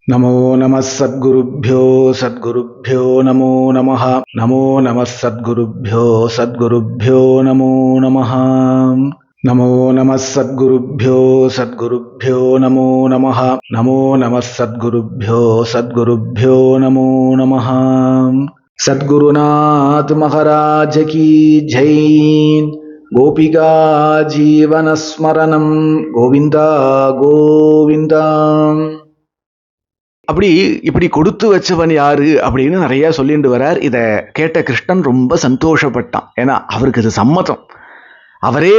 நமோ நம சத்குருப்யோ சத்குருப்யோ நமோ நமः. நமோ நம சத்குருப்யோ சத்குருப்யோ நமோ நமः. நமோ நம சத்குருப்யோ சத்குருப்யோ நமோ நமः. நமோ நம சத்குருப்யோ சத்குருப்யோ நமோ நமः. சத்குருநாத் மகாராஜ் கி ஜெய். கோபிகா ஜீவனஸ்மரணம் கோவிந்தா கோவிந்தா. இப்படி கொடுத்து வச்சவன் யாரு அப்படின்னு நிறைய சொல்லிட்டு வரார். இதை கேட்ட கிருஷ்ணன் ரொம்ப சந்தோஷப்பட்டான். ஏன்னா அவருக்கு இது சம்மதம். அவரே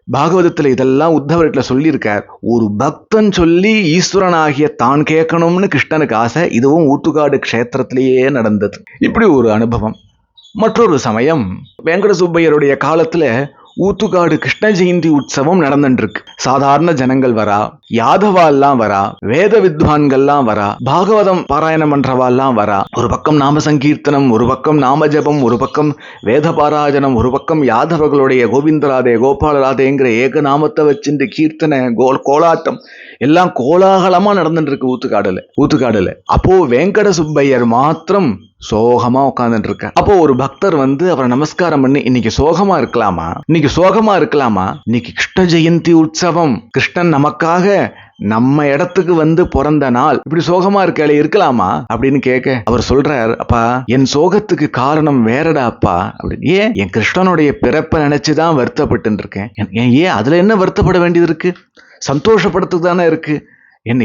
பாகவதத்துல இதெல்லாம் உத்தவர்கிட்ட சொல்லியிருக்கார். ஒரு பக்தன் சொல்லி ஈஸ்வரனாகிய தான் கேட்கணும்னு கிருஷ்ணனுக்கு ஆசை. இதுவும் ஊத்துக்காடு க்ஷேத்திரத்திலேயே நடந்தது. இப்படி ஒரு அனுபவம். மற்றொரு சமயம் வெங்கட சுப்பையருடைய காலத்துல ஊத்துக்காடு கிருஷ்ண ஜெயந்தி உற்சவம் நடந்துருக்கு. சாதாரண ஜனங்கள் வரா, யாதவால்லாம் வரா, வேத வித்வான்கள்லாம் வரா, பாகவதம் பாராயணம் பண்றவால்லாம் வரா. ஒரு பக்கம் நாம சங்கீர்த்தனம், ஒரு பக்கம் நாம ஜபம், ஒரு பக்கம் வேத பாராயணம், ஒரு பக்கம் யாதவர்களுடைய கோவிந்தராதே கோபாலராதேங்கிற ஏக நாமத்தை வச்சுட்டு கீர்த்தனை கோலாட்டம் எல்லாம் கோலாகலமா நடந்துட்டு இருக்கு ஊத்துக்காடுல. அப்போ வெங்கட சுப்பையர் மாத்திரம் சோகமா உட்கார்ந்துட்டு இருக்க. அப்போ ஒரு பக்தர் வந்து அவரை நமஸ்காரம் பண்ணி, இன்னைக்கு சோகமா இருக்கலாமா? இன்னைக்கு கிருஷ்ண ஜெயந்தி உற்சவம், கிருஷ்ணன் நமக்காக நம்ம இடத்துக்கு வந்து பிறந்த நாள், இப்படி சோகமா இருக்கலாமா அப்படின்னு கேட்க அவர் சொல்றார், அப்பா என் சோகத்துக்கு காரணம் வேறடா அப்பா அப்படின்னு. ஏன்? என் கிருஷ்ணனுடைய பிறப்பை நினைச்சுதான் வருத்தப்பட்டு இருக்கேன். ஏன் அதுல என்ன வருத்தப்பட வேண்டியது இருக்கு? சந்தோஷப்படுத்துக்கு தானே இருக்கு.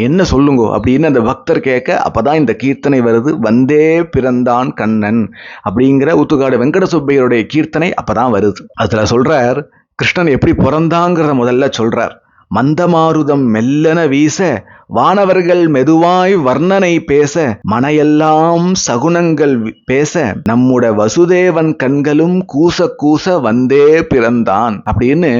என்ன சொல்லுங்கோ அப்படின்னு அந்த பக்தர் கேட்க, அப்பதான் இந்த கீர்த்தனை வருது. வந்தே பிறந்தான் கண்ணன் அப்படிங்கிற ஊத்துக்காடு வெங்கட சுப்பையருடைய கீர்த்தனை அப்பதான் வருது. அதுல சொல்றார், கிருஷ்ணன் எப்படி பிறந்தாங்கிறத முதல்ல சொல்றார். மந்தமாருதம் மெல்லன வீச, வானவர்கள் மெதுவாய் வர்ணனை பேச, மனையெல்லாம் சகுனங்கள் பேச, நம்முட வசுதேவன் கண்களும் கூச கூச வந்தே பிறந்தான் அப்படின்னு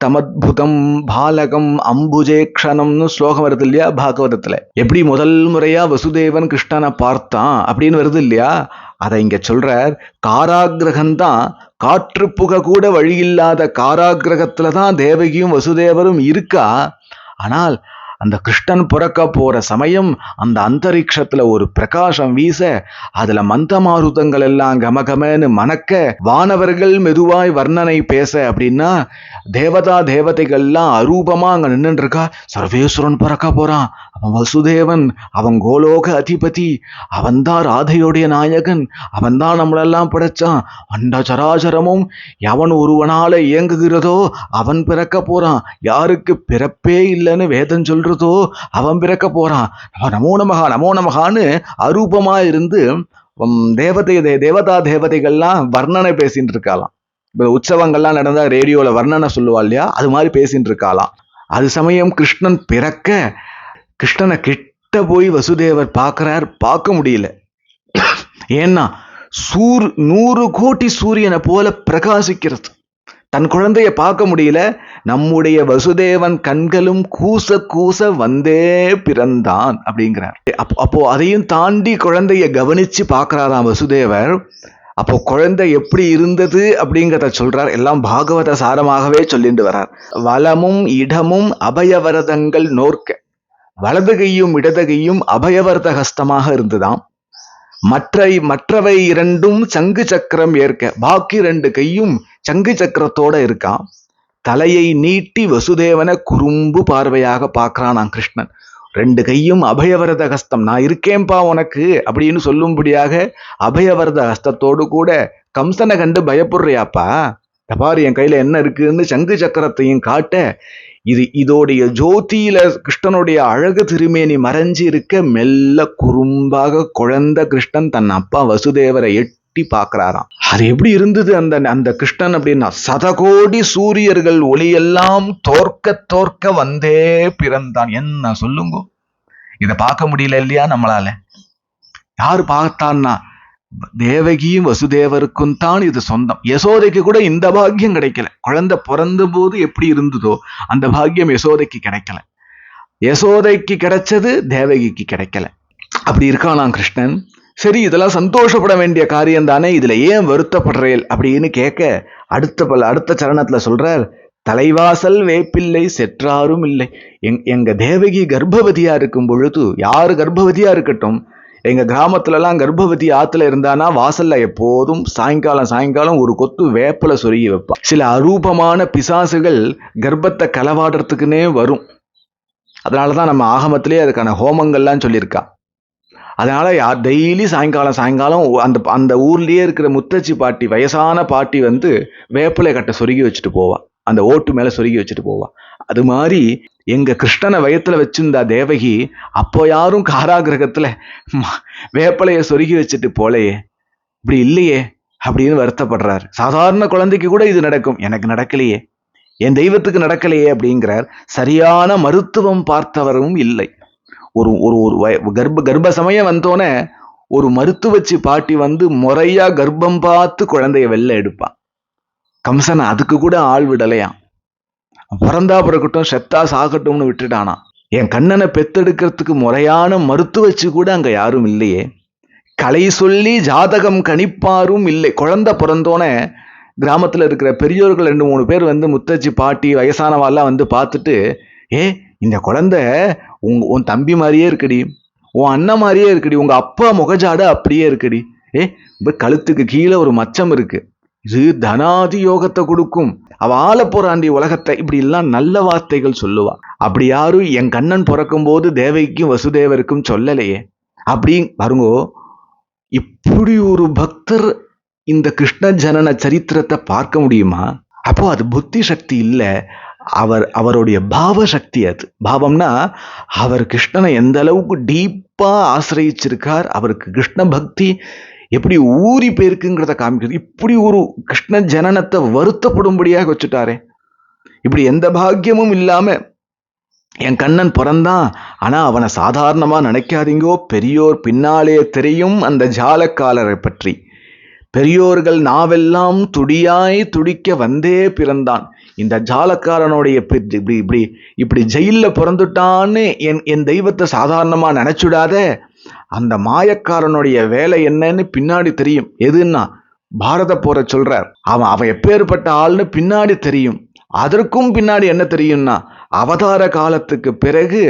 தமத்புதம் பாலகம் அம்புஜேக்ஷணம்னு ஸ்லோகம் வருது இல்லையா பாகவதத்துல. எப்படி முதல் முறையா வசுதேவன் கிருஷ்ணனை பார்த்தான் அப்படின்னு வருது இல்லையா, அதை இங்க சொல்றார். காராகிரகம்தான், காற்று புக கூட வழியில்லாத காராகிரகத்துலதான் தேவகியும் வசுதேவரும் இருக்கா. ஆனால் அந்த கிருஷ்ணன் பிறக்க போற சமயம் அந்த அந்தரிக்ஷத்துல ஒரு பிரகாசம் வீச, அதுல மந்தமாருதங்கள் எல்லாம் கமகமன்னு மணக்க, வானவர்கள் மெதுவாய் வர்ணனை பேச அப்படின்னா தேவதைகள்லாம் அரூபமா அங்க நின்று இருக்கா. சர்வேஸ்வரன் பிறக்க போறான், அவன் வசுதேவன், அவன் கோலோக அதிபதி, அவன்தான் ராதையோடைய நாயகன், அவன்தான் நம்மளெல்லாம் படைச்சான். அண்ட சராசரமும் எவன் ஒருவனால இயங்குகிறதோ அவன் பிறக்க போறான். யாருக்கு பிறப்பே இல்லைன்னு வேதம் சொல்றதோ அவன் பிறக்க போறான். நமோ நமகா நமோ நமகான்னு அரூபமா இருந்து தேவதைகள்லாம் வர்ணனை பேசிட்டு இருக்காளாம். உற்சவங்கள்லாம் நடந்தா ரேடியோல வர்ணனை சொல்லுவா இல்லையா, அது மாதிரி பேசிட்டு இருக்காளாம். அது சமயம் கிருஷ்ணன் பிறக்க, கிருஷ்ணனை கிட்ட போய் வசுதேவர் பார்க்கிறார். பார்க்க முடியல. ஏன்னா 100 கோடி சூரியனை போல பிரகாசிக்கிறது. தன் குழந்தைய பார்க்க முடியல. நம்முடைய வசுதேவன் கண்களும் கூச கூச வந்தே பிறந்தான் அப்படிங்கிறார். அப்போ அதையும் தாண்டி குழந்தைய கவனிச்சு பார்க்கிறாராம் வசுதேவர். அப்போ குழந்தை எப்படி இருந்தது அப்படிங்கிறத சொல்றார். எல்லாம் பாகவத சாரமாகவே சொல்லிட்டு வர்றார். வலமும் இடமும் அபயவரதங்கள் நோர்க்க, வலது கையும் இடது கையும் அபயவரத ஹஸ்தமாக இருந்துதாம். மற்றவை இரண்டும் சங்கு சக்கரம் ஏற்க, பாக்கி 2 கையும் சங்கு சக்கரத்தோட இருக்கான். தலையை நீட்டி வசுதேவனை குறும்பு பார்வையாக பார்க்கிறான் கிருஷ்ணன். 2 கையும் அபயவரத ஹஸ்தம், நான் இருக்கேன்பா உனக்கு அப்படின்னு சொல்லும்படியாக அபயவரத ஹஸ்தத்தோடு கூட கம்சனை கண்டு பயப்படுறியாப்பா, பாரு என் கையில என்ன இருக்குன்னு சங்கு சக்கரத்தையும் காட்ட, இதோடைய ஜோதியில கிருஷ்ணனுடைய அழகு திருமேனி மறைஞ்சி இருக்க, மெல்ல குறும்பாக குழந்தை கிருஷ்ணன் தன் அப்பா வசுதேவரை எட்டி பார்க்கிறாராம். அது எப்படி இருந்தது அந்த கிருஷ்ணன் அப்படின்னா, சதகோடி சூரியர்கள் ஒளியெல்லாம் தோற்க வந்தே பிறந்தான். என்ன சொல்லுங்க, இதை பார்க்க முடியல இல்லையா நம்மளால? யாரு பார்த்தான்னா தேவகியும் வசுதேவருக்கும் தான் இது சொந்தம். யசோதைக்கு கூட இந்த பாக்கியம் கிடைக்கல. குழந்தை பிறந்த போது எப்படி இருந்ததோ அந்த பாக்கியம் யசோதைக்கு கிடைக்கல. யசோதைக்கு கிடைச்சது தேவகிக்கு கிடைக்கல. அப்படி இருக்கானாம் கிருஷ்ணன். சரி, இதெல்லாம் சந்தோஷப்பட வேண்டிய காரியம் தானே, இதுல ஏன் வருத்தப்படுறேன் அப்படின்னு கேட்க, அடுத்த சரணத்துல சொல்றார், தலைவாசல் வேப்பில்லை செற்றாரும் இல்லை. எங்க தேவகி கர்ப்பவதியா இருக்கும் பொழுது, யாரு கர்ப்பவதியா இருக்கட்டும், எங்க கிராமத்துல எல்லாம் கர்ப்பவதி ஆத்துல இருந்தானா வாசல்ல எப்போதும் சாயங்காலம் ஒரு கொத்து வேப்பில சொருகி வைப்பா. சில அரூபமான பிசாசுகள் கர்ப்பத்தை களவாடுறதுக்குன்னே வரும். அதனாலதான் நம்ம ஆகமத்திலே அதுக்கான ஹோமங்கள்லாம் சொல்லியிருக்கா. அதனால டெய்லி சாயங்காலம் அந்த ஊர்லயே இருக்கிற முத்தச்சி பாட்டி, வயசான பாட்டி வேப்பிலை கட்டை சொருகி வச்சுட்டு போவா, அந்த ஓட்டு மேல சொருகி வச்சுட்டு போவா. அது மாதிரி எங்க கிருஷ்ணனை வயத்துல வச்சிருந்தா தேவகி, அப்போ யாரும் காராகிரகத்துல வேப்பிலைய சொருகி வச்சுட்டு போலையே, இப்படி இல்லையே அப்படின்னு வருத்தப்படுறார். சாதாரண குழந்தைக்கு கூட இது நடக்கும், எனக்கு நடக்கலையே, என் தெய்வத்துக்கு நடக்கலையே அப்படிங்கிறார். சரியான மருத்துவம் பார்த்தவரும் இல்லை. ஒரு ஒரு ஒரு கர்ப்ப சமயம் வந்தோன்னே ஒரு மருத்துவச்சி பாட்டி முறையா கர்ப்பம் பார்த்து குழந்தைய வெளில எடுப்பான். கம்சன் அதுக்கு கூட ஆள் விடலையாம். பிறந்தா பிறக்கட்டும், செத்தா சாகட்டும்னு விட்டுட்டானா. என் கண்ணனை பெத்தெடுக்கிறதுக்கு முறையான மருத்துவச்சி கூட அங்க யாரும் இல்லையே. கலை சொல்லி ஜாதகம் கணிப்பாரும் இல்லை. குழந்தை பிறந்தோன்னே கிராமத்துல இருக்கிற பெரியோர்கள் 2-3 பேர் முத்தச்சி பாட்டி வயசானவாள்லாம் பார்த்துட்டு, இந்த குழந்தை உன் தம்பி மாதிரியே இருக்குடி, உன் அண்ணன் மாதிரியே இருக்குடி, உங்க அப்பா முகஜாட அப்படியே இருக்குடி, கழுத்துக்கு கீழே ஒரு மச்சம் இருக்கு, இது தனாதி யோகத்தை கொடுக்கும், அவ ஆள போறாண்டி உலகத்தை, இப்படி எல்லாம் நல்ல வார்த்தைகள் சொல்லுவா. அப்படி யாரும் என் கண்ணன் பிறக்கும் போது தேவகிக்கும் வசுதேவருக்கும் சொல்லலையே. அப்படி பாருங்கோ, இப்படி ஒரு பக்தர் இந்த கிருஷ்ண ஜனன சரித்திரத்தை பார்க்க முடியுமா? அப்போ அது புத்தி சக்தி இல்ல, அவருடைய பாவ சக்தி. அது பாவம்னா அவர் கிருஷ்ணனை எந்த அளவுக்கு டீப்பா ஆசிரியிருக்கார், அவருக்கு கிருஷ்ண பக்தி எப்படி ஊறி போயிருக்குங்கிறத காமிக்கிறது. இப்படி ஒரு கிருஷ்ண ஜனனத்தை வருத்தப்படும்படியாக வச்சுட்டாரே. இப்படி எந்த பாக்கியமும் இல்லாம என் கண்ணன் பிறந்தான், ஆனா அவனை சாதாரணமா நினைக்காதீங்கோ, பெரியோர் பின்னாலே தெரியும் அந்த ஜாலக்காலரை பற்றி. பெரியோர்கள் நாவெல்லாம் துடியாய் துடிக்க வந்தே பிறந்தான். இந்த ஜாலக்காரனுடைய இப்படி ஜெயில பிறந்துட்டான்னு என் தெய்வத்தை சாதாரணமா நினைச்சுடாத. அந்த மாயக்காரனுடைய வேலை என்னன்னு பின்னாடி தெரியும். எதுன்னா பாரத போற சொல்றார். அவன் எப்பேற்பட்ட ஆள்னு பின்னாடி தெரியும். அதற்கும் பின்னாடி என்ன தெரியும்னா, அவதார காலத்துக்கு பிறகு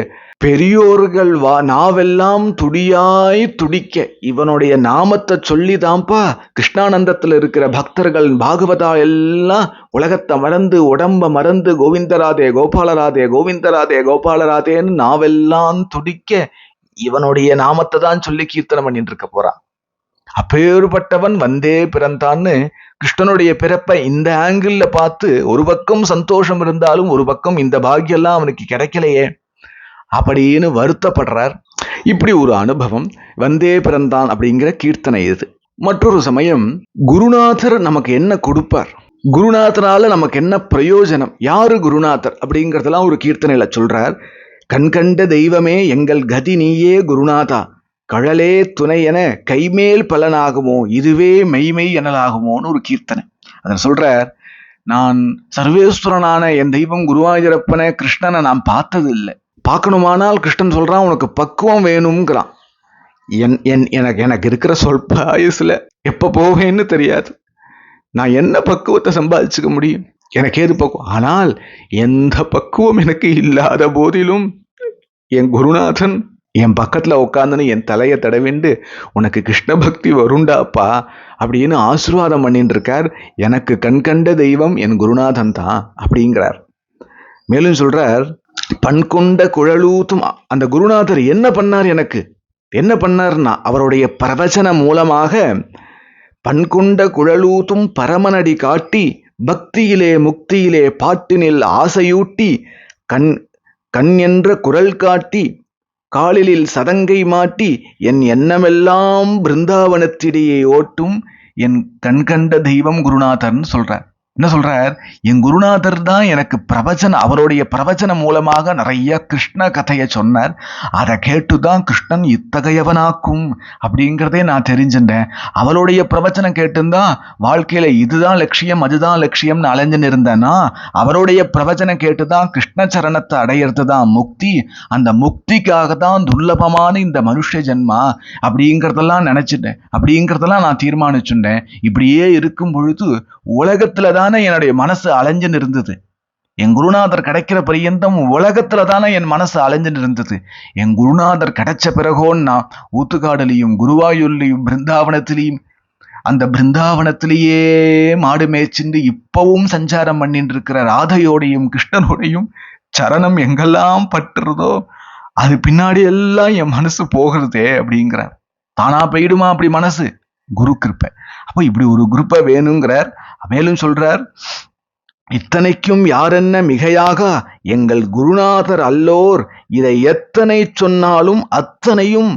பெரியோர்கள் நாவெல்லாம் துடியாய் துடிக்க இவனுடைய நாமத்தை சொல்லிதான்ப்பா கிருஷ்ணானந்தத்துல இருக்கிற பக்தர்கள் பாகவதா எல்லாம் உலகத்தை மறந்து உடம்ப மறந்து கோவிந்தராதே கோபாலராதே கோவிந்தராதே கோபாலராதேன்னு நாவெல்லாம் துடிக்க இவனுடைய நாமத்தை தான் சொல்லி கீர்த்தனம் பண்ணிட்டு இருக்க போறான். அப்பேற்பட்டவன் வந்தே பிறந்தான்னு கிருஷ்ணனுடைய பிறப்பை இந்த ஆங்கிள் பார்த்து ஒரு பக்கம் சந்தோஷம் இருந்தாலும் ஒரு பக்கம் இந்த பாக்கியெல்லாம் அவனுக்கு கிடைக்கலையே அப்படின்னு வருத்தப்படுறார். இப்படி ஒரு அனுபவம் வந்தே பிறந்தான் அப்படிங்கிற கீர்த்தனை இது. மற்றொரு சமயம் குருநாதர் நமக்கு என்ன கொடுப்பார், குருநாதரால நமக்கு என்ன பிரயோஜனம், யாரு குருநாதர் அப்படிங்கறதெல்லாம் ஒரு கீர்த்தனையில சொல்றார். கண்கண்ட தெய்வமே எங்கள் கதி நீயே குருநாதா, கழலே துணை என கைமேல் பலனாகுமோ இதுவே மெய்மை எனலாகுமோன்னு ஒரு கீர்த்தனை. அதன் சொல்றார், நான் சர்வேஸ்வரனான என் தெய்வம் குருவாயூரப்பனை கிருஷ்ணனை நான் பார்த்தது இல்லை. பார்க்கணுமானால் கிருஷ்ணன் சொல்றான் உனக்கு பக்குவம் வேணும்ங்கிறான். எனக்கு இருக்கிற சொல்ப ஆயுசுல எப்ப போவேன்னு தெரியாது. நான் என்ன பக்குவத்தை சம்பாதிச்சுக்க முடியும், எனக்கு ஏது பக்குவம். ஆனால் எந்த பக்குவம் எனக்கு இல்லாத போதிலும் என் குருநாதன் என் பக்கத்துல உட்காந்துன்னு என் தலையை தடவிண்டு உனக்கு கிருஷ்ண பக்தி வருண்டாப்பா அப்படின்னு ஆசீர்வாதம் பண்ணிட்டு இருக்கார். எனக்கு கண்கண்ட தெய்வம் என் குருநாதன் தான் அப்படிங்கிறார். மேலும் சொல்றார், பண்கொண்ட குழலூத்தும். அந்த குருநாதர் என்ன பண்ணார், எனக்கு என்ன பண்ணார்னா அவருடைய பிரவச்சன மூலமாக பண்கொண்ட குழலூத்தும் பரமனடி காட்டி பக்தியிலே முக்தியிலே பாட்டினில் ஆசையூட்டி கண் என்ற குரல் காட்டி காலிலில் சதங்கை மாட்டி என் எண்ணமெல்லாம் பிருந்தாவனத்திடையே ஓட்டும் என் கண்கண்ட தெய்வம் குருநாதர்னு சொல்றார். என்ன சொல்றார், என் குருநாதர் தான் எனக்கு அவருடைய பிரவச்சனம் மூலமாக நிறைய கிருஷ்ண கதையை சொன்னார். அதை கேட்டுதான் கிருஷ்ணன் இத்தகையவனாக்கும் அப்படிங்கிறதே நான் தெரிஞ்சுட்டேன். அவருடைய பிரவச்சனம் கேட்டுதான் வாழ்க்கையில இதுதான் லட்சியம் அதுதான் லட்சியம்னு அலைஞ்சுன்னு இருந்தேன்னா, அவருடைய பிரவச்சனம் கேட்டுதான் கிருஷ்ண சரணத்தை அடையிறது தான் முக்தி. அந்த முக்திக்காக தான் துர்லபமான இந்த மனுஷ ஜென்மா அப்படிங்கிறதெல்லாம் நினைச்சிட்டேன், அப்படிங்கிறதெல்லாம் நான் தீர்மானிச்சுட்டேன். இப்படியே இருக்கும் பொழுது உலகத்துல தானே என்னுடைய மனசு அலைஞ்சுன்னு இருந்தது. என் குருநாதர் கிடைக்கிற பரியந்தம் உலகத்துல தானே என் மனசு அலைஞ்சுட்டு இருந்தது. என் குருநாதர் கிடைச்ச பிறகோன்னா ஊத்துக்காடுலையும் குருவாயூர்லையும் பிருந்தாவனத்திலையும் அந்த பிருந்தாவனத்திலேயே மாடு மேய்ச்சிண்டு இப்பவும் சஞ்சாரம் பண்ணிட்டு இருக்கிற ராதையோடையும் கிருஷ்ணனோடையும் சரணம் எங்கெல்லாம் பட்டுறதோ அது பின்னாடி எல்லாம் என் மனசு போகிறதே அப்படிங்கிறார். தானா போயிடுமா அப்படி மனசு? குரு கிருப்பை. அப்போ இப்படி ஒரு குருப்பை வேணுங்கிறார். மேலும் சொல்றார், இத்தனைக்கும் யாரென்ன மிகையாக எங்கள் குருநாதர் அல்லோர், இதை எத்தனை சொன்னாலும் அத்தனையும்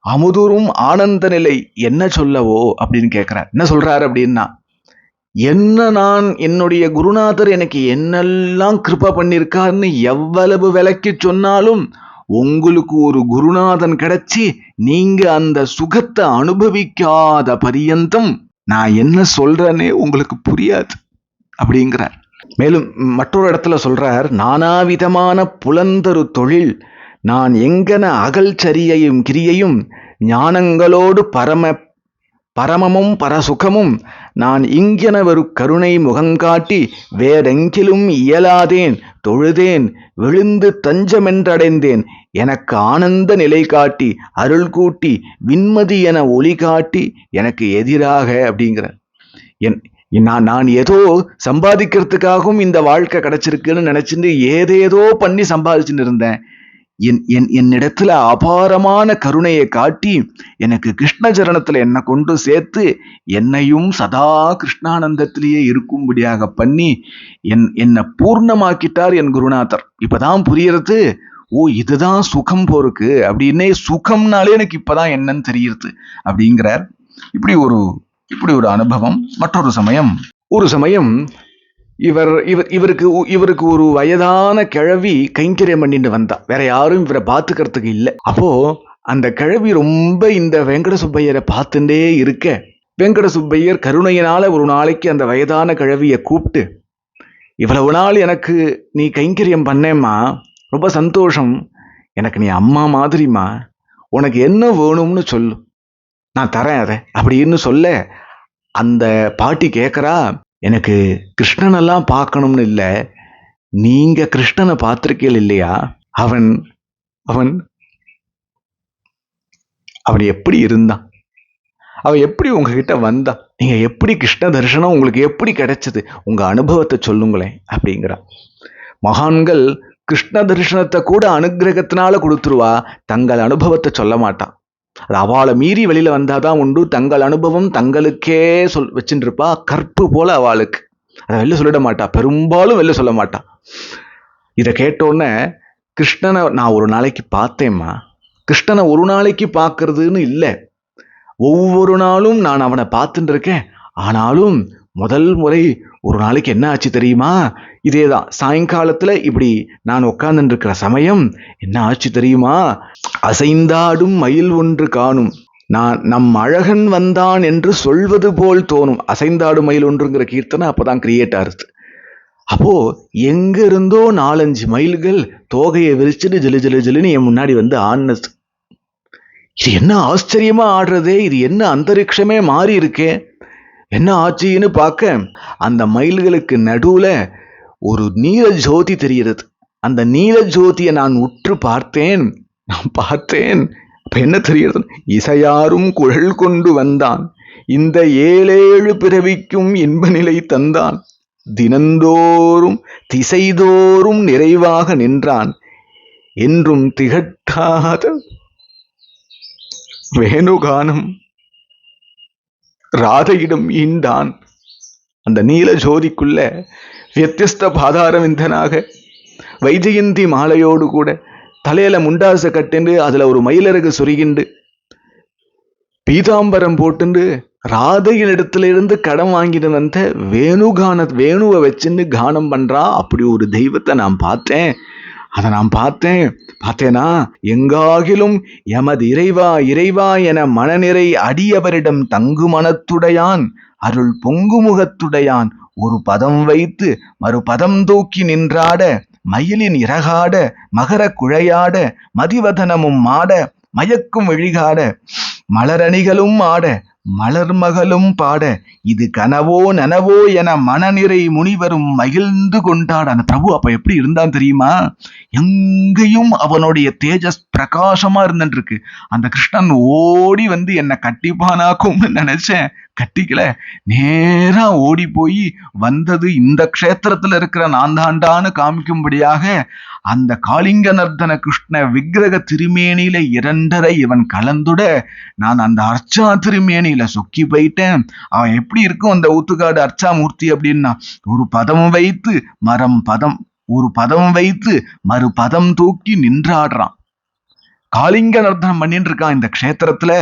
அமுதுரும் ஆனந்த நிலை, என்ன சொல்லவோ அப்படின்னு கேட்கிறார். என்ன சொல்றாரு அப்படின்னா, என்ன நான் என்னுடைய குருநாதர் எனக்கு என்னெல்லாம் கிருபா பண்ணியிருக்காருன்னு எவ்வளவு விலைக்கு சொன்னாலும் உங்களுக்கு ஒரு குருநாதன் கிடைச்சி நீங்க அந்த சுகத்தை அனுபவிக்காத பரியந்தம் நான் என்ன சொல்றேனே உங்களுக்கு புரியாது அப்படிங்கிறார். மேலும் மற்றொரு இடத்துல சொல்றார், நானாவிதமான புலந்தரு தொழில் நான் எங்கன அகல் சரியையும் கிரியையும் ஞானங்களோடு பரமமும் பரசுகமும் நான் இங்கெனவரு கருணை முகங்காட்டி வேறெங்கிலும் இயலாதேன் தொழுதேன் விழுந்து தஞ்சமென்றடைந்தேன் எனக்கு ஆனந்த நிலை காட்டி அருள் கூட்டி விண்மதி என ஒளி காட்டி எனக்கு எதிராக அப்படிங்கிற நான் ஏதோ சம்பாதிக்கிறதுக்காகவும் இந்த வாழ்க்கை கிடைச்சிருக்குன்னு நினைச்சுட்டு ஏதேதோ பண்ணி சம்பாதிச்சுட்டு இருந்தேன். என்னிடத்துல அபாரமான கருணையை காட்டி எனக்கு கிருஷ்ண சரணத்துல என்னை கொண்டு சேர்த்து என்னையும் சதா கிருஷ்ணானந்தத்திலேயே இருக்கும்படியாக பண்ணி என்னை பூர்ணமாக்கிட்டார் என் குருநாதர். இப்பதான் புரியறது, ஓ இதுதான் சுகம் போருக்கு அப்படின்னே, சுகம்னாலே எனக்கு இப்பதான் என்னன்னு தெரியுது அப்படிங்கிறார். இப்படி ஒரு அனுபவம். மற்றொரு சமயம் இவருக்கு ஒரு வயதான கிழவி கைங்கரியம் பண்ணிட்டு வந்தா. வேற யாரும் இவரை பார்த்துக்கிறதுக்கு இல்லை. அப்போ அந்த கிழவி ரொம்ப இந்த வெங்கட சுப்பையரை பார்த்துட்டே இருக்க, வெங்கட சுப்பையர் கருணையினால ஒரு நாளைக்கு அந்த வயதான கிழவியை கூப்பிட்டு, இவ்வளவு நாள் எனக்கு நீ கைங்கரியம் பண்ணேம்மா, ரொம்ப சந்தோஷம், எனக்கு நீ அம்மா மாதிரிம்மா, உனக்கு என்ன வேணும்னு சொல்லு, நான் தரேன் அதை அப்படின்னு சொல்ல, அந்த பாட்டி கேட்கறா, எனக்கு கிருஷ்ணனெல்லாம் பார்க்கணும்னு இல்லை, நீங்க கிருஷ்ணனை பார்த்திருக்கீள் இல்லையா, அவன் அவன் அவன் எப்படி இருந்தான், அவன் எப்படி உங்ககிட்ட வந்தான், நீங்க எப்படி கிருஷ்ண தரிசனம் உங்களுக்கு எப்படி கிடைச்சது, உங்க அனுபவத்தை சொல்லுங்களேன் அப்படிங்கிறான். மகான்கள் கிருஷ்ண தரிசனத்தை கூட அனுகிரகத்தினால கொடுத்துருவா, தங்கள் அனுபவத்தை சொல்ல மாட்டான். அது அவளை மீறி வெளியில வந்தாதான் உண்டு. தங்கள் அனுபவம் தங்களுக்கே வச்சுட்டு இருப்பா, கற்பு போல அவளுக்கு. அதை வெளில சொல்லிட மாட்டா, பெரும்பாலும் வெளில சொல்ல மாட்டா. இதை கேட்டோன்னே, கிருஷ்ணனை நான் ஒரு நாளைக்கு பார்த்தேம்மா, கிருஷ்ணனை ஒரு நாளைக்கு பார்க்கறதுன்னு இல்லை, ஒவ்வொரு நாளும் நான் அவனை பார்த்துட்டு இருக்கேன். ஆனாலும் முதல் முறை ஒரு நாளைக்கு என்ன ஆச்சு தெரியுமா, இதேதான் சாயங்காலத்துல இப்படி நான் உட்கார்ந்துட்டு இருக்கிற சமயம் என்ன ஆச்சு தெரியுமா, அசைந்தாடும் மயில் ஒன்று காணும், நான் நம் அழகன் வந்தான் என்று சொல்வது போல் தோணும். அசைந்தாடும் மயில் ஒன்றுங்கிற கீர்த்தனை அப்பதான் கிரியேட் ஆகுது. அப்போ எங்க இருந்தோ 4-5 மயில்கள் தோகையை விரிச்சுட்டு ஜிலு ஜிலு ஜிலுன்னு என் முன்னாடி வந்து ஆடுனது. இது என்ன ஆச்சரியமா ஆடுறதே, இது என்ன அந்தரிக்ஷமே மாறி இருக்கே, என்ன ஆச்சுன்னு பார்க்க அந்த மயில்களுக்கு நடுவுல ஒரு நீல ஜோதி தெரிகிறது. அந்த நீல ஜோதியை நான் உற்று பார்த்தேன். அப்ப என்ன தெரிகிறது, இசையாரும் குழல் கொண்டு வந்தான், இந்த 7 பிறவிக்கும் இன்ப நிலை தந்தான், தினந்தோறும் திசைதோறும் நிறைவாக நின்றான், என்றும் திகட்டாத வேணுகானம் ராதையிடம் ஈண்டான். அந்த நீல ஜோதிக்குள்ள வியத்தியஸ்த பாதாரவிந்தனாக வைஜெயந்தி மாலையோடு கூட தலையில முண்டாச கட்டுண்டு அதுல ஒரு மயிலரகு சொருகிண்டு பீதாம்பரம் போட்டுண்டு ராதையின் இடத்துல இருந்து கடன் வாங்கிட்டு வந்த வேணுவை வச்சுன்னு கானம் பண்றா. அப்படி ஒரு தெய்வத்தை நான் பார்த்தேன். அதை நான் பார்த்தேனா, எங்காகிலும் எமது இறைவா என மனநிறை அடியவரிடம் தங்கு மனத்துடையான், அருள் பொங்குமுகத்துடையான், ஒரு பதம் வைத்து மறுபதம் தூக்கி நின்றாட, மயிலின் இறகாட மகர குழையாட, மதிவதனமும் ஆட மயக்கும் விழிகாட, மலரணிகளும் ஆட மலர்மகளும் பாட இது கனவோ நனவோ என மனநிறை முனிவரும் மகிழ்ந்து கொண்டாட. அந்த பிரபு அப்ப எப்படி இருந்தான் தெரியுமா? எங்கேயும் அவனுடைய தேஜஸ் பிரகாசமா இருந்துட்டு இருக்கு. அந்த கிருஷ்ணன் ஓடி வந்து என்னை கட்டிப்பானாக்கும்னு நினைச்சேன், கட்டிக்கல. நேரா ஓடி போய் வந்தது இந்த க்ஷேத்திரத்துல இருக்கிற நான் தாண்டான்னு காமிக்கும்படியாக அந்த காளிங்க நர்தன கிருஷ்ண விக்கிரக திருமேனியில 2.5 இவன் கலந்துட நான் அந்த அர்ச்சா திருமேனியில சொக்கி போயிட்டேன். அவன் எப்படி இருக்கும் அந்த ஊத்துக்காடு அர்ச்சாமூர்த்தி அப்படின்னா, ஒரு பதம் வைத்து மறு பதம் தூக்கி நின்றாடுறான். காளிங்க நர்த்தனம் பண்ணிட்டு இருக்கான் இந்த க்ஷேத்திரத்துல.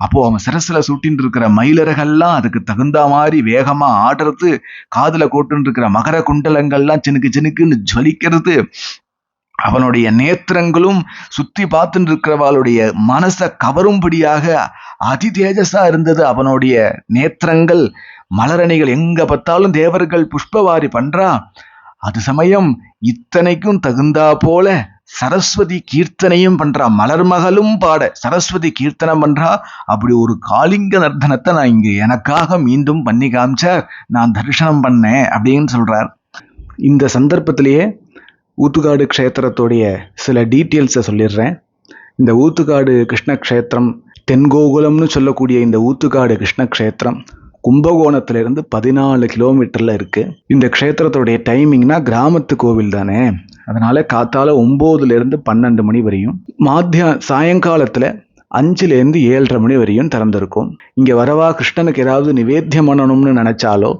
அப்போ அவன் சிரசுல சுட்டின்னு இருக்கிற மயிலறகள்லாம் அதுக்கு தகுந்த மாதிரி வேகமா ஆடுறது, காதுல கோட்டுன்னு இருக்கிற மகர குண்டலங்கள்லாம் சினுக்கு சினுக்குன்னு ஜொலிக்கிறது. அவனுடைய நேத்திரங்களும் சுத்தி பார்த்துட்டு இருக்கிறவாளுடைய மனசை கவரும்படியாக அதி தேஜஸா இருந்தது அவனுடைய நேத்திரங்கள். மலரணிகள் எங்க பார்த்தாலும் தேவர்கள் புஷ்பவாரி பண்றா. அது சமயம் இத்தனைக்கும் தகுந்தா போல சரஸ்வதி கீர்த்தனையும் பண்றா. மலர்மகளும் பாட சரஸ்வதி கீர்த்தனம் பண்றா. அப்படி ஒரு காளிங்க நர்த்தனத்தை நான் இங்க எனக்காக மீண்டும் பண்ணி காமிச்சார், நான் தரிசனம் பண்ணேன் அப்படின்னு சொல்றார். இந்த சந்தர்ப்பத்திலேயே ஊத்துக்காடு க்ஷேத்திரத்துடைய சில டீட்டெயில்ஸை சொல்லிடுறேன். இந்த ஊத்துக்காடு கிருஷ்ணக்ஷேத்திரம், தென்கோகுலம்னு சொல்லக்கூடிய இந்த ஊத்துக்காடு கிருஷ்ணக்ஷேத்திரம் கும்பகோணத்திலிருந்து 14 கிலோமீட்டர்ல இருக்கு. இந்த க்ஷேத்திரத்துடைய டைமிங்னா கிராமத்து கோவில் தானே, அதனால காத்தால 9லேருந்து 12 மணி வரையும், சாயங்காலத்துல 5லேருந்து 7:30 மணி வரையும் திறந்திருக்கும். இங்க வரவா கிருஷ்ணனுக்கு ஏதாவது நிவேத்தியம் பண்ணணும்னு நினைச்சாலோ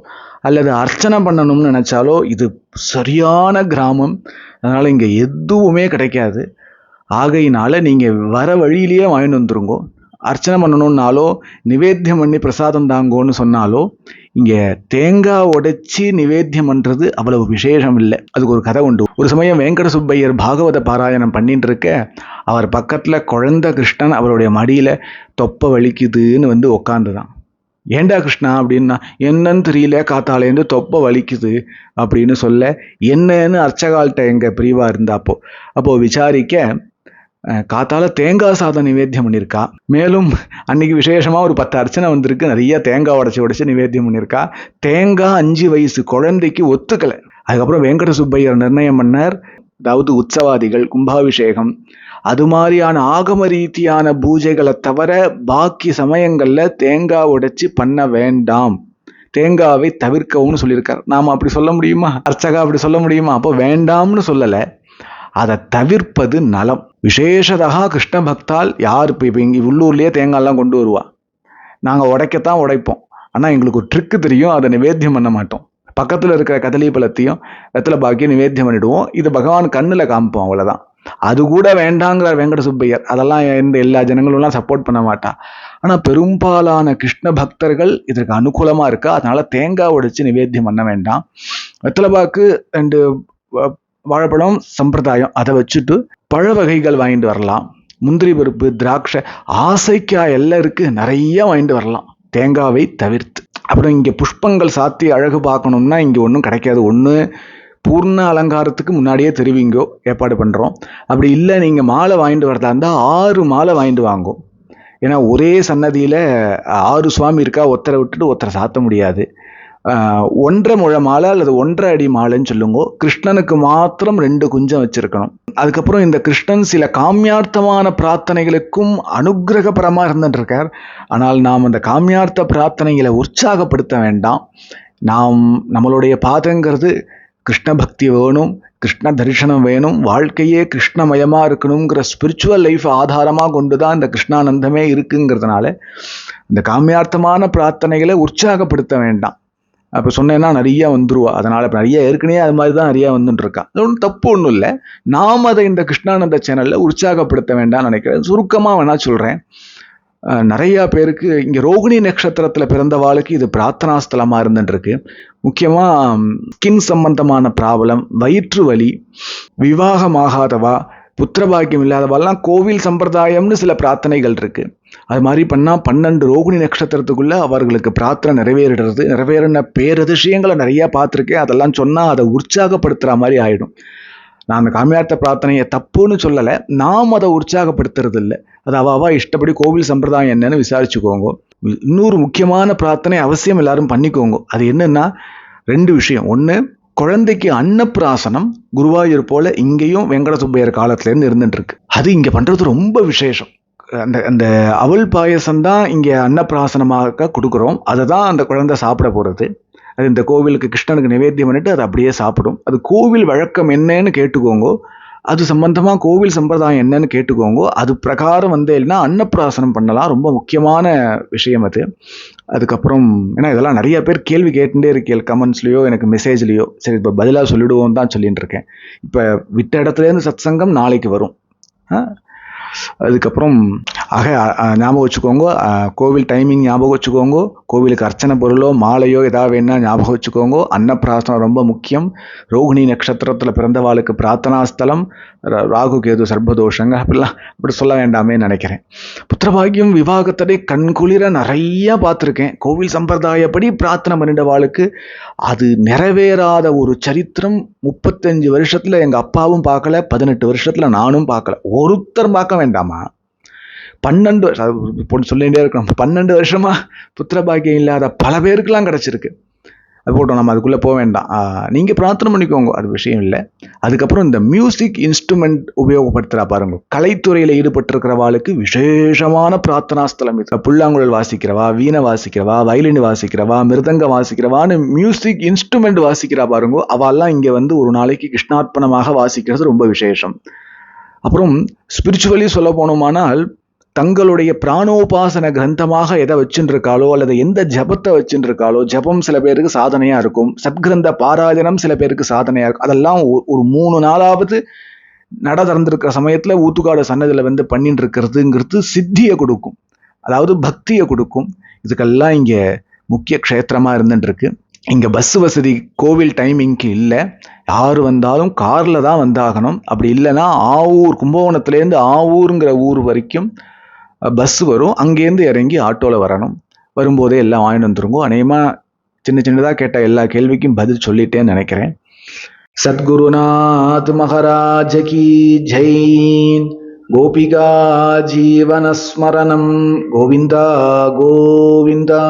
அல்லது அர்ச்சனை பண்ணணும்னு நினைச்சாலோ இது சரியான கிராமம். அதனால இங்க எதுவுமே கிடைக்காது. ஆகையினால நீங்க வர வழியிலேயே வாங்கிட்டு வந்துருங்க. அர்ச்சனை பண்ணணும்னாலோ நிவேத்தியம் பண்ணி பிரசாதம் தாங்கோன்னு சொன்னாலோ இங்க தேங்காய் உடைச்சி நிவேத்தியம் பண்றது அவ்வளவு விசேஷம் இல்லை. அதுக்கு ஒரு கதை உண்டு. ஒரு சமயம் வெங்கட சுப்பையர் பாகவத பாராயணம் பண்ணிட்டு இருக்க அவர் பக்கத்துல குழந்தை கிருஷ்ணன் அவருடைய மடியில தொப்பை வலிக்குதுன்னு வந்து உக்காந்துதான். ஏண்டா கிருஷ்ணா அப்படின்னா, என்னன்னு தெரியல, காத்தாலேருந்து தொப்பை வலிக்குது அப்படின்னு சொல்ல, என்னன்னு அர்ச்சகால்கிட்ட எங்க பிரிவா இருந்தாப்போ அப்போ விசாரிக்க, காத்தால தேங்காய் சாதம் நிவேத்தியம் பண்ணியிருக்கா. மேலும் அன்னைக்கு விசேஷமா ஒரு 10 அர்ச்சனை வந்திருக்கு, நிறைய தேங்காய் உடைச்சு நிவேத்தியம் பண்ணியிருக்கா. தேங்காய் 5 வயசு குழந்தைக்கு ஒத்துக்கலை. அதுக்கப்புறம் வெங்கட சுப்பையர் நிர்ணயம் பண்ணார், அதாவது உற்சவாதிகள், கும்பாபிஷேகம், அது மாதிரியான ஆகம ரீதியான பூஜைகளை தவிர பாக்கி சமயங்கள்ல தேங்காய் உடைச்சு பண்ண வேண்டாம், தேங்காவை தவிர்க்கவும் சொல்லியிருக்கார். நாம அப்படி சொல்ல முடியுமா? அர்ச்சகா அப்படி சொல்ல முடியுமா? அப்போ வேண்டாம்னு சொல்லலை, அதை தவிர்ப்பது நலம். விசேஷதாக கிருஷ்ண பக்தால் யார் இப்போ இங்கே உள்ளூர்லேயே தேங்காய்லாம் கொண்டு வருவா, நாங்கள் உடைக்கத்தான் உடைப்போம். ஆனால் எங்களுக்கு ஒரு ட்ரிக்கு தெரியும், அதை நிவேத்தியம் பண்ண மாட்டோம். பக்கத்தில் இருக்கிற கதலி பழத்தையும் வெத்தலை பாக்கி நிவேத்தியம் பண்ணிடுவோம். இது பகவான் கண்ணில் காமிப்போம், அவ்வளோதான். அது கூட வேண்டாங்கிறார் வெங்கட சுப்பையர். அதெல்லாம் எல்லா ஜனங்களும் சப்போர்ட் பண்ண மாட்டா. ஆனால் பெரும்பாலான கிருஷ்ண பக்தர்கள் இதற்கு அனுகூலமாக இருக்கா. அதனால தேங்காய் உடைச்சு நிவேத்தியம் பண்ண வேண்டாம். வெத்தலை பாக்கு 2 வாழைப்பழம் சம்பிரதாயம், அதை வச்சுட்டு பழ வகைகள் வாங்கிட்டு வரலாம். முந்திரி பருப்பு, திராட்சை, ஆசைக்காய் எல்லாம் இருக்கு, நிறைய வாங்கிட்டு வரலாம் தேங்காவை தவிர்த்து. அப்புறம் இங்கே புஷ்பங்கள் சாத்தி அழகு பார்க்கணும்னா இங்கே ஒன்றும் கிடைக்காது. ஒன்று பூர்ண அலங்காரத்துக்கு முன்னாடியே தெரிவிங்கோ, ஏற்பாடு பண்ணுறோம். அப்படி இல்லை நீங்கள் மாலை வாங்கிட்டு வரதா இருந்தால் 6 மாலை வாங்கிட்டு வாங்கும். ஏன்னா ஒரே சன்னதியில் 6 சுவாமி இருக்கா, ஒருத்தரை விட்டுட்டு ஒருத்தரை சாத்த முடியாது. 1.5 முழ மாலை அல்லது 1.5 அடி மாலைன்னு சொல்லுங்க. கிருஷ்ணனுக்கு மாத்திரம் 2 குஞ்சம் வச்சிருக்கணும். அதுக்கப்புறம் இந்த கிருஷ்ணன் சில காமியார்த்தமான பிரார்த்தனைகளுக்கும் அனுகிரகபரமா இருந்துட்டு இருக்கார். ஆனால் நாம் அந்த காமியார்த்த பிரார்த்தனைகளை உற்சாகப்படுத்த வேண்டாம். நம்மளுடைய பாதங்கிறது கிருஷ்ண பக்தி வேணும், கிருஷ்ண தரிசனம் வேணும், வாழ்க்கையே கிருஷ்ணமயமா இருக்கணுங்கிற ஸ்பிரிச்சுவல் லைஃப் ஆதாரமாக கொண்டுதான் இந்த கிருஷ்ணானந்தமே இருக்குங்கிறதுனால இந்த காமியார்த்தமான பிரார்த்தனைகளை உற்சாகப்படுத்த வேண்டாம். அப்போ சொன்னேன்னா நிறைய வந்துருவா. அதனால இப்போ நிறைய ஏற்கனவே அது மாதிரி தான் நிறைய வந்துட்டு இருக்கா. அது ஒன்றும் தப்பு ஒன்றும் இல்லை. நாம் அதை இந்த கிருஷ்ணானந்த சேனல்ல உற்சாகப்படுத்த வேண்டாம்னு நினைக்கிறேன். சுருக்கமாக வேணா சொல்றேன். நிறைய பேருக்கு இங்கே ரோகிணி நட்சத்திரத்தில் பிறந்தவாளுக்கு இது பிரார்த்தனா ஸ்தலமாக இருந்துருக்கு. முக்கியமாக ஸ்கின் சம்பந்தமான ப்ராப்ளம், வயிற்று வலி, விவாகமாகாதவா, புத்திரபாக்கியம் இல்லாதவாலாம் கோவில் சம்பிரதாயம்னு சில பிரார்த்தனைகள் இருக்கு. அது மாதிரி பண்ணால் 12 ரோகிணி நட்சத்திரத்துக்குள்ள அவர்களுக்கு பிரார்த்தனை நிறைவேறிடுறது. நிறைவேறின பேரதிசயங்களை நிறைய பார்த்துருக்கேன். அதெல்லாம் சொன்னால் அதை உற்சாகப்படுத்துகிற மாதிரி ஆயிடும். நான் அந்த காமியார்த்த பிரார்த்தனையை தப்புன்னு சொல்லலை, நாம் அதை உற்சாகப்படுத்துறது இல்லை. அது அவ இஷ்டப்படி கோவில் சம்பிரதாயம் என்னன்னு விசாரிச்சுக்கோங்க. இன்னொரு முக்கியமான பிரார்த்தனை அவசியம் எல்லாரும் பண்ணிக்கோங்க. அது என்னன்னா 2 விஷயம். ஒன்று, குழந்தைக்கு அன்னப்பிராசனம் குருவாயூர் போல இங்கேயும் வெங்கட சுப்பையர் காலத்துலேருந்து இருந்துட்டு இருக்கு. அது இங்கே பண்ணுறது ரொம்ப விசேஷம். அந்த அந்த அவல் பாயசம் தான் இங்கே அன்னப்பிராசனமாக கொடுக்குறோம். அதை தான் அந்த குழந்தை சாப்பிட போகிறது. அது இந்த கோவிலுக்கு கிருஷ்ணனுக்கு நிவேத்தியம் பண்ணிட்டு அது அப்படியே சாப்பிடும். அது கோவில் வழக்கம் என்னன்னு கேட்டுக்கோங்க. அது சம்பந்தமாக கோவில் சம்பிரதாயம் என்னன்னு கேட்டுக்கோங்க. அது பிரகாரம் இல்லைன்னா அன்னப்பிராசனம் பண்ணலாம். ரொம்ப முக்கியமான விஷயம் அது. அதுக்கப்புறம் ஏன்னா இதெல்லாம் நிறைய பேர் கேள்வி கேட்டுட்டே இருக்கேன், கமெண்ட்ஸ்லையோ எனக்கு மெசேஜ்லையோ. சரி, இப்போ பதிலாக சொல்லிடுவோம் தான் சொல்லிட்டு இருக்கேன். இப்போ விட்ட இடத்துலேருந்து சத்சங்கம் நாளைக்கு வரும். அதுக்கப்புறம் ஞாபகம் வச்சுக்கோங்க, கோவில் டைமிங் ஞாபகம் வச்சுக்கோங்க, கோவிலுக்கு அர்ச்சனை பொருளோ மாலையோ ஏதாவது வேணா ஞாபகம் வச்சுக்கோங்க. அன்னப்பிராசனம் ரொம்ப முக்கியம். ரோகிணி நட்சத்திரத்தில் பிறந்தவாளுக்கு பிரார்த்தனா ஸ்தலம், ராகு கேது சர்பதோஷங்க அப்படி சொல்ல வேண்டாமே நினைக்கிறேன். புத்திரபாகியம் விவாகத்தடை கண்குளிர நிறைய பார்த்துருக்கேன். கோவில் சம்பிரதாயப்படி பிரார்த்தனை பண்ணிட்டவாளுக்கு அது நிறைவேறாத ஒரு சரித்திரம் 35 வருஷத்துல எங்க அப்பாவும் பார்க்கல, 18 வருஷத்துல நானும் பார்க்கல. ஒருத்தர் பார்க்க வேண்டாமா? 12 சொல்லிகிட்டே இருக்கணும். 12 வருஷமா புத்திரபாகியம் இல்லாத பல பேருக்கெல்லாம் கிடைச்சிருக்கு. அது போட்டோம், நம்ம அதுக்குள்ளே போக வேண்டாம். நீங்கள் பிரார்த்தனை பண்ணிக்கோங்க, அது விஷயம் இல்லை. அதுக்கப்புறம் இந்த மியூசிக் இன்ஸ்ட்ருமெண்ட் உபயோகப்படுத்துகிறா பாருங்க, கலைத்துறையில் ஈடுபட்டிருக்கிறவாளுக்கு விசேஷமான பிரார்த்தனா ஸ்தலம். புல்லாங்குழல் வாசிக்கிறவா, வீணை வாசிக்கிறவா, வயலின் வாசிக்கிறவா, மிருதங்க வாசிக்கிறவான்னு மியூசிக் இன்ஸ்ட்ருமெண்ட் வாசிக்கிறா பாருங்க, அவெல்லாம் இங்கே ஒரு நாளைக்கு கிருஷ்ணார்ப்பணமாக வாசிக்கிறது ரொம்ப விசேஷம். அப்புறம் ஸ்பிரிச்சுவலி சொல்ல போனோமானால் தங்களுடைய பிராணோபாசன கிரந்தமாக எதை வச்சுட்டு இருக்காளோ அல்லது எந்த ஜபத்தை வச்சுட்டு இருக்காளோ, ஜபம் சில பேருக்கு சாதனையா இருக்கும், சத்கிரந்த பாராயணம் சில பேருக்கு சாதனையா இருக்கும். அதெல்லாம் ஒரு 3 நாளாவது நட திறந்திருக்கிற சமயத்துல ஊத்துக்காடு சன்னதியில பண்ணிட்டு இருக்கிறதுங்கிறது சித்தியை கொடுக்கும், அதாவது பக்தியை கொடுக்கும். இதுக்கெல்லாம் இங்க முக்கிய க்ஷேத்திரமா இருந்துட்டு இருக்கு. இங்க பஸ் வசதி கோவில் டைமிங்க்கு இல்லை. யார் வந்தாலும் கார்ல தான் வந்தாகணும். அப்படி இல்லைன்னா ஆவூர், கும்பகோணத்துலேருந்து ஆவூருங்கிற ஊர் வரைக்கும் பஸ் வரும். அங்கேருந்து இறங்கி ஆட்டோவில் வரணும். வரும்போதே எல்லாம் வாங்கிட்டு வந்துருங்க. அநேகமாக சின்னதாக கேட்ட எல்லா கேள்விக்கும் பதில் சொல்லிட்டேன்னு நினைக்கிறேன். சத்குருநாத் மகாராஜ் கி ஜெய். கோபிகா ஜீவனஸ்மரணம். கோவிந்தா கோவிந்தா.